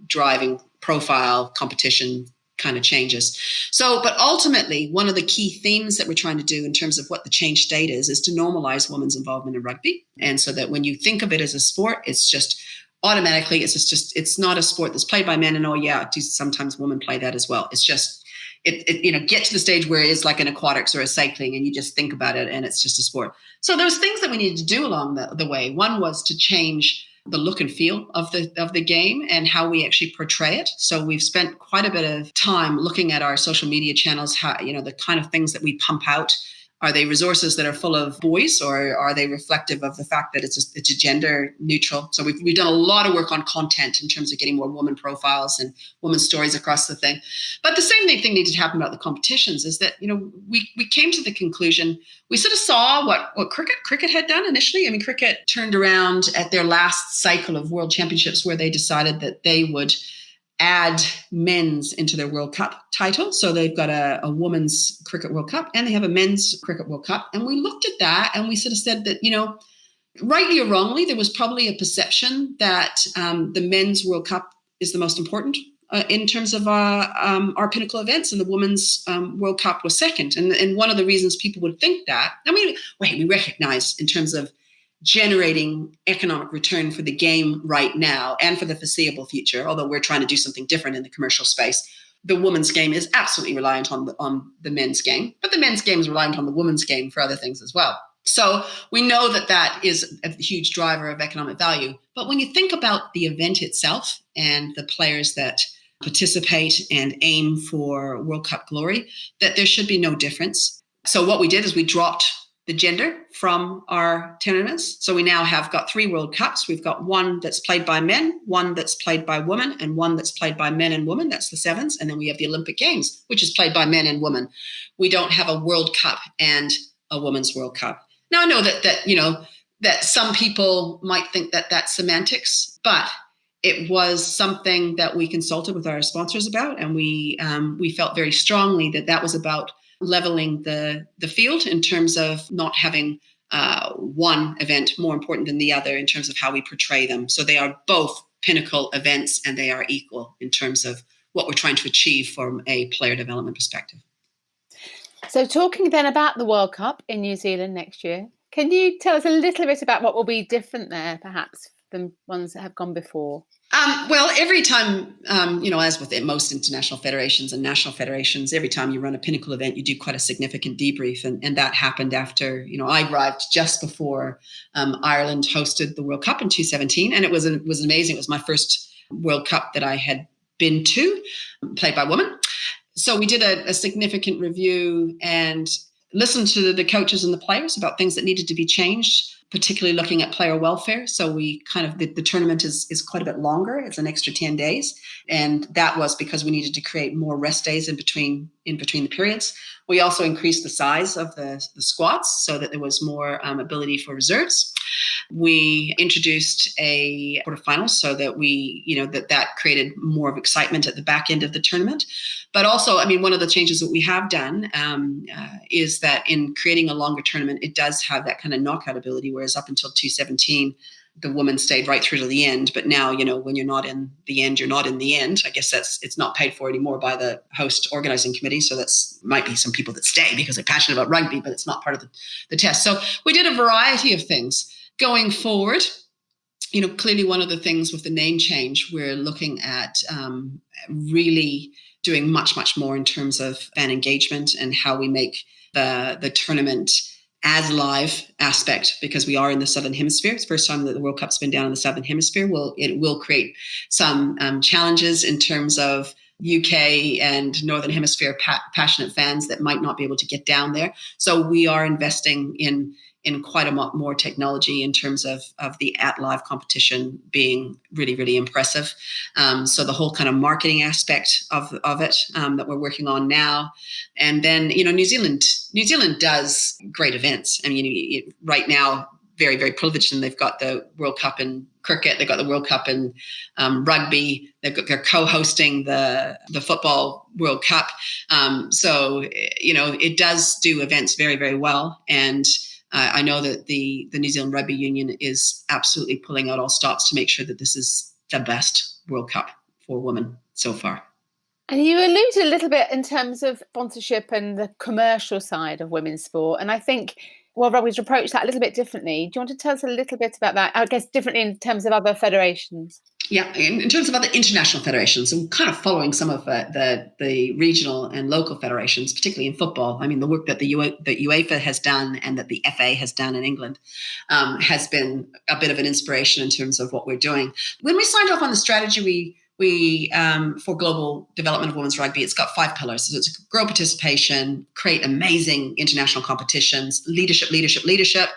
driving profile competition kind of changes. So, but ultimately, one of the key themes that we're trying to do in terms of what the change state is to normalize women's involvement in rugby. And so that when you think of it as a sport, it's just automatically, it's not a sport that's played by men. And sometimes women play that as well. It's just, get to the stage where it's like an aquatics or a cycling, and you just think about it and it's just a sport. So there's things that we needed to do along the way. One was to change the look and feel of the game and how we actually portray it. So we've spent quite a bit of time looking at our social media channels, how, the kind of things that we pump out. Are they resources that are full of boys, or are they reflective of the fact that it's a gender neutral? So we've done a lot of work on content in terms of getting more woman profiles and woman stories across the thing. But the same thing needed to happen about the competitions is that, we came to the conclusion, we sort of saw what cricket had done initially. I mean, cricket turned around at their last cycle of World Championships, where they decided that they would add men's into their World Cup title. So they've got a women's cricket World Cup and they have a men's cricket World Cup. And we looked at that and we sort of said that, rightly or wrongly, there was probably a perception that the men's World Cup is the most important in terms of our pinnacle events, and the women's World Cup was second. And one of the reasons people would think that, we recognize in terms of generating economic return for the game right now and for the foreseeable future, although we're trying to do something different in the commercial space. The women's game is absolutely reliant on the men's game, but the men's game is reliant on the women's game for other things as well. So we know that is a huge driver of economic value. But when you think about the event itself and the players that participate and aim for World Cup glory, that there should be no difference. So what we did is we dropped the gender from our tournaments. So we now have got 3 World Cups. We've got one that's played by men, one that's played by women, and one that's played by men and women. That's the sevens. And then we have the Olympic Games, which is played by men and women. We don't have a World Cup and a Women's World Cup. Now I know that some people might think that that's semantics, but it was something that we consulted with our sponsors about, and we felt very strongly that was about leveling the field in terms of not having one event more important than the other in terms of how we portray them. So they are both pinnacle events, and they are equal in terms of what we're trying to achieve from a player development perspective. So talking then about the World Cup in New Zealand next year, can you tell us a little bit about what will be different there, perhaps, than ones that have gone before? Well, every time, as with most international federations and national federations, every time you run a pinnacle event, you do quite a significant debrief. And that happened after, I arrived just before Ireland hosted the World Cup in 2017. And it was amazing. It was my first World Cup that I had been to, played by women. So we did a significant review and listened to the coaches and the players about things that needed to be changed, particularly looking at player welfare. So we the tournament is quite a bit longer. It's an extra 10 days. And that was because we needed to create more rest days in between the periods. We also increased the size of the squads so that there was more ability for reserves. We introduced a quarterfinals so that that created more of excitement at the back end of the tournament. But also, one of the changes that we have done is that in creating a longer tournament, it does have that kind of knockout ability, whereas up until 2017, the women stayed right through to the end. But now, when you're not in the end, you're not in the end. I guess it's not paid for anymore by the host organizing committee. So might be some people that stay because they're passionate about rugby, but it's not part of the test. So we did a variety of things. Going forward, clearly one of the things with the name change, we're looking at really doing much, much more in terms of fan engagement and how we make the tournament as live aspect, because we are in the Southern Hemisphere. It's the first time that the World Cup's been down in the Southern Hemisphere. It will create some challenges in terms of UK and Northern Hemisphere passionate fans that might not be able to get down there. So we are investing in quite a lot more technology in terms of the at-live competition being really, really impressive. So the whole kind of marketing aspect of it that we're working on now. And then, New Zealand does great events. Right now, very, very privileged, and they've got the World Cup in cricket. They've got the World Cup in rugby. They're co-hosting the Football World Cup. So it does do events very, very well. And I know that the New Zealand Rugby Union is absolutely pulling out all stops to make sure that this is the best World Cup for women so far. And you alluded a little bit in terms of sponsorship and the commercial side of women's sport. And I think World Rugby's approached that a little bit differently. Do you want to tell us a little bit about that? I guess differently in terms of other federations. Yeah, in terms of other international federations, and kind of following some of the regional and local federations, particularly in football. The work that the UEFA has done and that the FA has done in England has been a bit of an inspiration in terms of what we're doing. When we signed off on the strategy, we for global development of women's rugby, it's got 5 pillars. So it's grow participation, create amazing international competitions, leadership,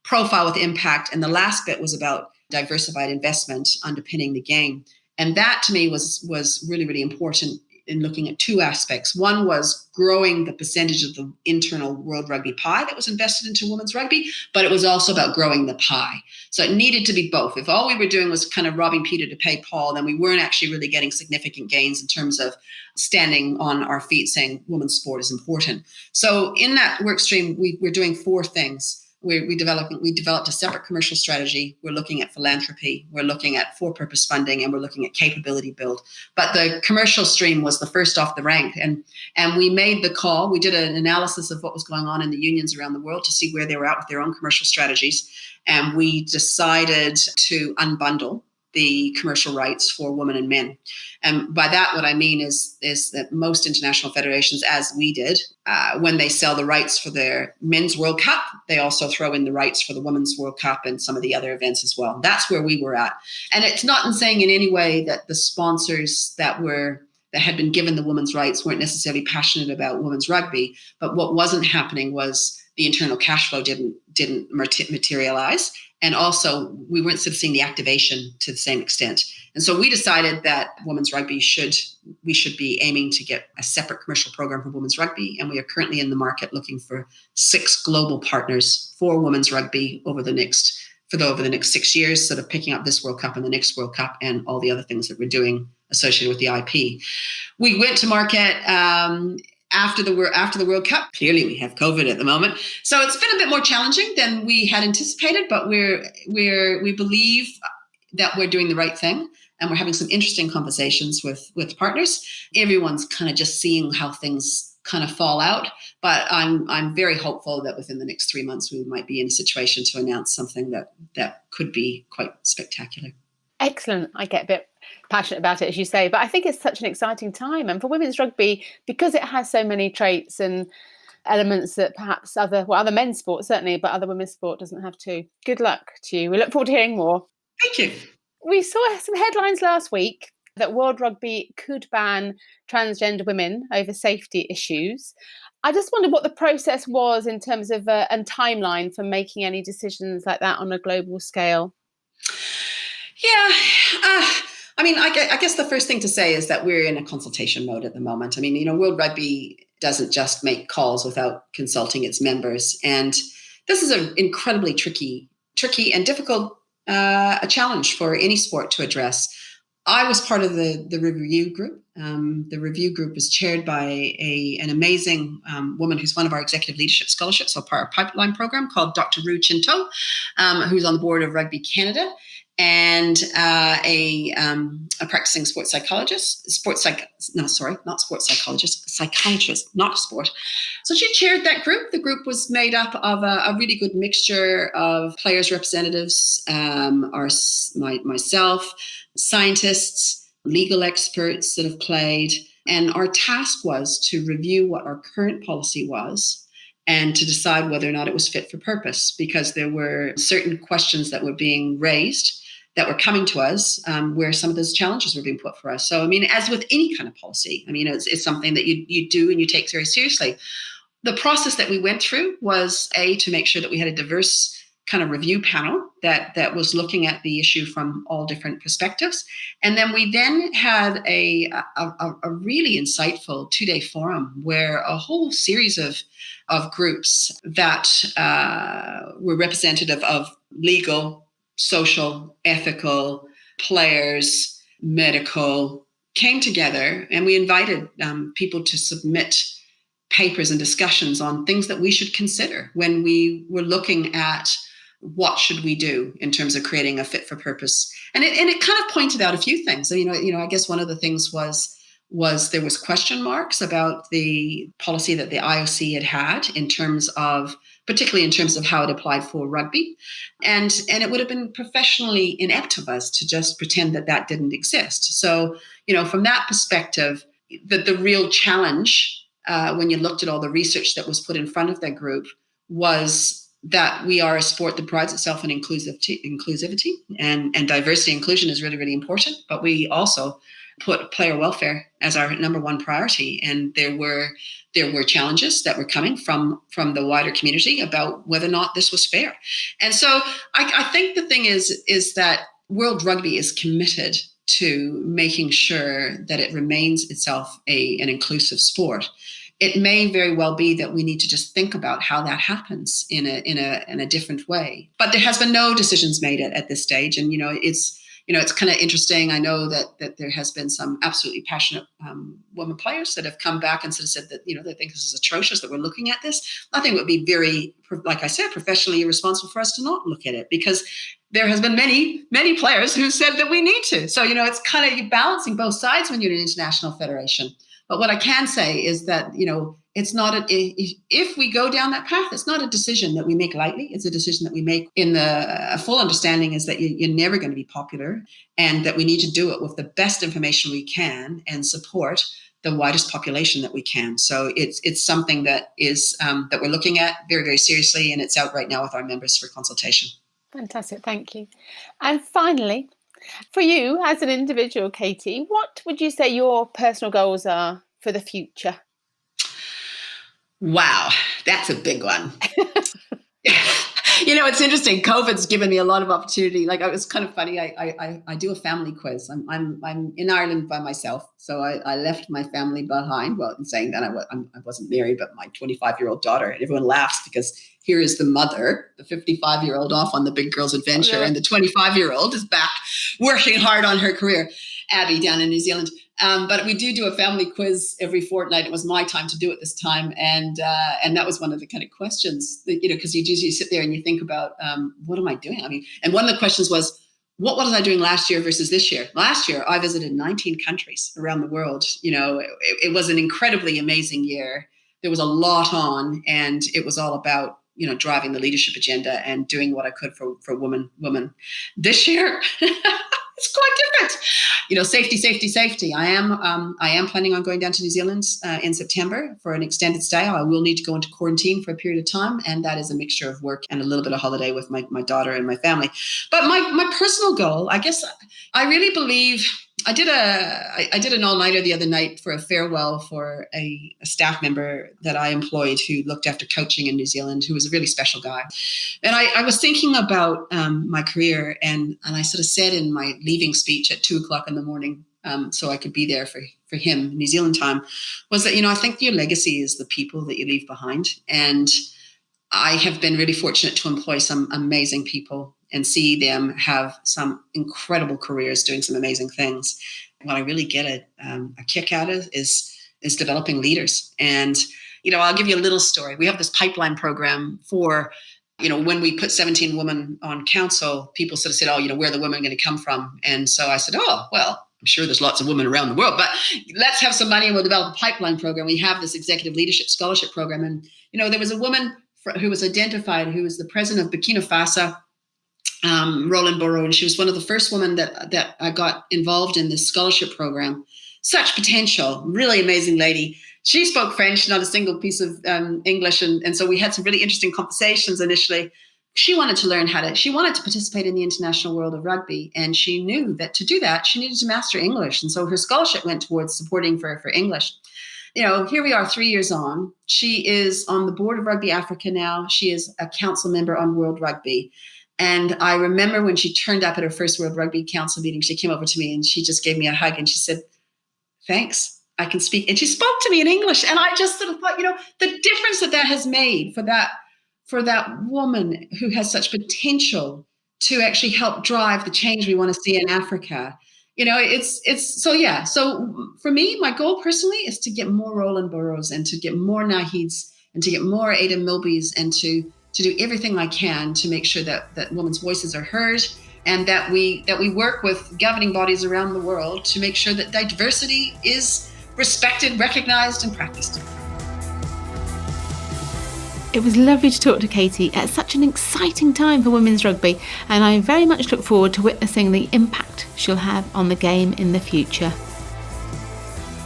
profile with impact, and the last bit was about diversified investment underpinning the game. And that to me was really, really important in looking at 2 aspects. One was growing the percentage of the internal World Rugby pie that was invested into women's rugby, but it was also about growing the pie. So it needed to be both. If all we were doing was kind of robbing Peter to pay Paul, then we weren't actually really getting significant gains in terms of standing on our feet saying women's sport is important. So in that work stream, we're doing 4 things. we developed a separate commercial strategy. We're looking at philanthropy, we're looking at for-purpose funding, and we're looking at capability build. But the commercial stream was the first off the rank, and we made the call. We did an analysis of what was going on in the unions around the world to see where they were at with their own commercial strategies, and we decided to unbundle the commercial rights for women and men. And by that, what I mean is that most international federations, as we did, when they sell the rights for their men's World Cup, they also throw in the rights for the women's World Cup and some of the other events as well. That's where we were at. And it's not in saying in any way that the sponsors that had been given the women's rights weren't necessarily passionate about women's rugby, but what wasn't happening was the internal cash flow didn't materialize. And also, we weren't sort of seeing the activation to the same extent. And so we decided that women's rugby we should be aiming to get a separate commercial program for women's rugby. And we are currently in the market looking for 6 global partners for women's rugby over the next 6 years, sort of picking up this World Cup and the next World Cup and all the other things that we're doing associated with the IP. We went to market after the World Cup. Clearly, we have COVID at the moment, so it's been a bit more challenging than we had anticipated. But we believe that we're doing the right thing, and we're having some interesting conversations with partners. Everyone's kind of just seeing how things kind of fall out, but I'm very hopeful that within the next 3 months we might be in a situation to announce something that could be quite spectacular. Excellent. I get a bit passionate about it, as you say, but I think it's such an exciting time. And for women's rugby, because it has so many traits and elements that perhaps other men's sports certainly, but other women's sport doesn't have to. Good luck to you. We look forward to hearing more. Thank you. We saw some headlines last week that World Rugby could ban transgender women over safety issues. I just wondered what the process was in terms of and timeline for making any decisions like that on a global scale. Yeah, I guess the first thing to say is that we're in a consultation mode at the moment. I mean, World Rugby doesn't just make calls without consulting its members. And this is an incredibly tricky and difficult a challenge for any sport to address. I was part of the review group. The review group was chaired by an amazing woman who's one of our executive leadership scholarships, so part of our pipeline program, called Dr. Ru Chinto, who's on the board of Rugby Canada, and a practicing sports psychologist, psychologist, not sport. So she chaired that group. The group was made up of a really good mixture of players' representatives, myself, scientists, legal experts that have played. And our task was to review what our current policy was and to decide whether or not it was fit for purpose, because there were certain questions that were being raised that were coming to us where some of those challenges were being put for us. So, as with any kind of policy, it's something that you do and you take very seriously. The process that we went through was, to make sure that we had a diverse kind of review panel that was looking at the issue from all different perspectives. And then we had a really insightful 2-day forum where a whole series of groups that were representative of legal, social, ethical, players, medical, came together, and we invited people to submit papers and discussions on things that we should consider when we were looking at what should we do in terms of creating a fit for purpose. And it kind of pointed out a few things. I guess one of the things was there was question marks about the policy that the IOC had particularly in terms of how it applied for rugby. And it would have been professionally inept of us to just pretend that didn't exist. So, from that perspective, the real challenge when you looked at all the research that was put in front of that group was that we are a sport that prides itself on inclusivity and diversity. Inclusion is really, really important, but we also put player welfare as our number one priority. And there were challenges that were coming from the wider community about whether or not this was fair. And so I think the thing is that World Rugby is committed to making sure that it remains itself an inclusive sport. It may very well be that we need to just think about how that happens in a different way. But there has been no decisions made at this stage, and it's kind of interesting. I know that there has been some absolutely passionate women players that have come back and sort of said that, they think this is atrocious, that we're looking at this. I think it would be very, like I said, professionally irresponsible for us to not look at it, because there has been many, many players who said that we need to. So, it's kind of, you're balancing both sides when you're an international federation. But what I can say is that, it's not if we go down that path, it's not a decision that we make lightly. It's a decision that we make in a full understanding is that you're never going to be popular, and that we need to do it with the best information we can and support the widest population that we can. So it's something that is that we're looking at very, very seriously, and it's out right now with our members for consultation. Fantastic, thank you. And finally, for you as an individual, Katie, what would you say your personal goals are for the future? Wow, that's a big one. It's interesting. COVID's given me a lot of opportunity. Like, it was kind of funny. I do a family quiz. I'm in Ireland by myself, so I left my family behind. Well, in saying that, I wasn't married, but my 25-year-old daughter. And everyone laughs because here is the mother, the 55-year-old, off on the big girl's adventure, and the 25-year-old is back working hard on her career. Abby down in New Zealand. But we do a family quiz every fortnight. It was my time to do it this time. And that was one of the kind of questions, that, because you usually sit there and you think about, what am I doing? I mean, and one of the questions was, what was I doing last year versus this year? Last year, I visited 19 countries around the world. It was an incredibly amazing year. There was a lot on, and it was all about, driving the leadership agenda and doing what I could for women. This year, it's quite different. Safety. I am planning on going down to New Zealand in September for an extended stay. I will need to go into quarantine for a period of time, and that is a mixture of work and a little bit of holiday with my daughter and my family. But my personal goal, I guess, I really believe. I did an all-nighter the other night for a farewell for a staff member that I employed who looked after coaching in New Zealand, who was a really special guy. And I was thinking about my career, and I sort of said in my leaving speech at 2:00 in the morning, so I could be there for him, New Zealand time, was that, I think your legacy is the people that you leave behind. And I have been really fortunate to employ some amazing people and see them have some incredible careers doing some amazing things. What I really get a kick out of is developing leaders. And, I'll give you a little story. We have this pipeline program for, when we put 17 women on council, people sort of said, where are the women going to come from? And so I said, well, I'm sure there's lots of women around the world, but let's have some money and we'll develop a pipeline program. We have this executive leadership scholarship program. And, there was a woman who was identified, who was the president of Burkina Faso, Roland Boro, and she was one of the first women that I got involved in this scholarship program. Such potential, really amazing lady. She spoke French, not a single piece of English, and so we had some really interesting conversations initially. She wanted to learn she wanted to participate in the international world of rugby, and she knew that to do that, she needed to master English, and so her scholarship went towards supporting for English. Here we are 3 years on. She is on the board of Rugby Africa now. She is a council member on World Rugby. And I remember when she turned up at her first World Rugby Council meeting, she came over to me and she just gave me a hug and she said, thanks, I can speak. And she spoke to me in English. And I just sort of thought, the difference that has made for that woman who has such potential to actually help drive the change we want to see in Africa. So for me, my goal personally is to get more Roland Burrows and to get more Nahids and to get more Ada Milbys and to do everything I can to make sure that women's voices are heard, and that we work with governing bodies around the world to make sure that diversity is respected, recognized, and practiced. It was lovely to talk to Katie at such an exciting time for women's rugby, and I very much look forward to witnessing the impact she'll have on the game in the future.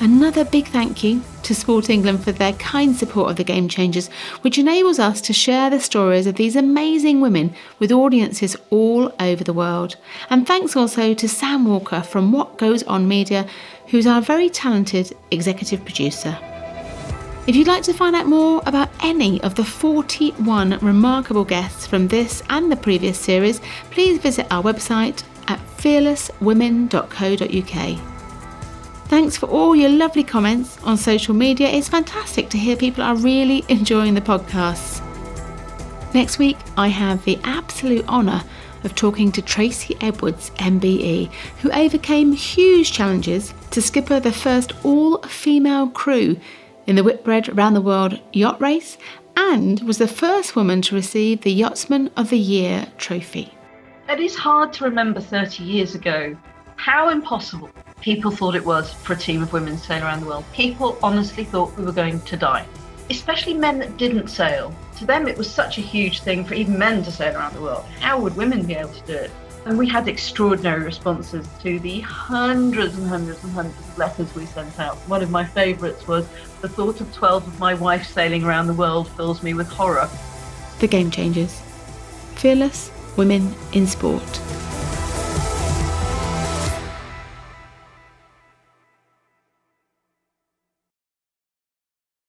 Another big thank you to Sport England for their kind support of the Game Changers, which enables us to share the stories of these amazing women with audiences all over the world. And thanks also to Sam Walker from What Goes On Media, who's our very talented executive producer. If you'd like to find out more about any of the 41 remarkable guests from this and the previous series, please visit our website at fearlesswomen.co.uk. Thanks for all your lovely comments on social media. It's fantastic to hear people are really enjoying the podcasts. Next week, I have the absolute honour of talking to Tracy Edwards, MBE, who overcame huge challenges to skipper the first all-female crew in the Whitbread Round the World yacht race and was the first woman to receive the Yachtsman of the Year trophy. It is hard to remember 30 years ago how impossible people thought it was for a team of women to sail around the world. People honestly thought we were going to die, especially men that didn't sail. To them, it was such a huge thing for even men to sail around the world. How would women be able to do it? And we had extraordinary responses to the hundreds and hundreds and hundreds of letters we sent out. One of my favourites was, "The thought of 12 of my wife sailing around the world fills me with horror." The Game Changers. Fearless women in sport.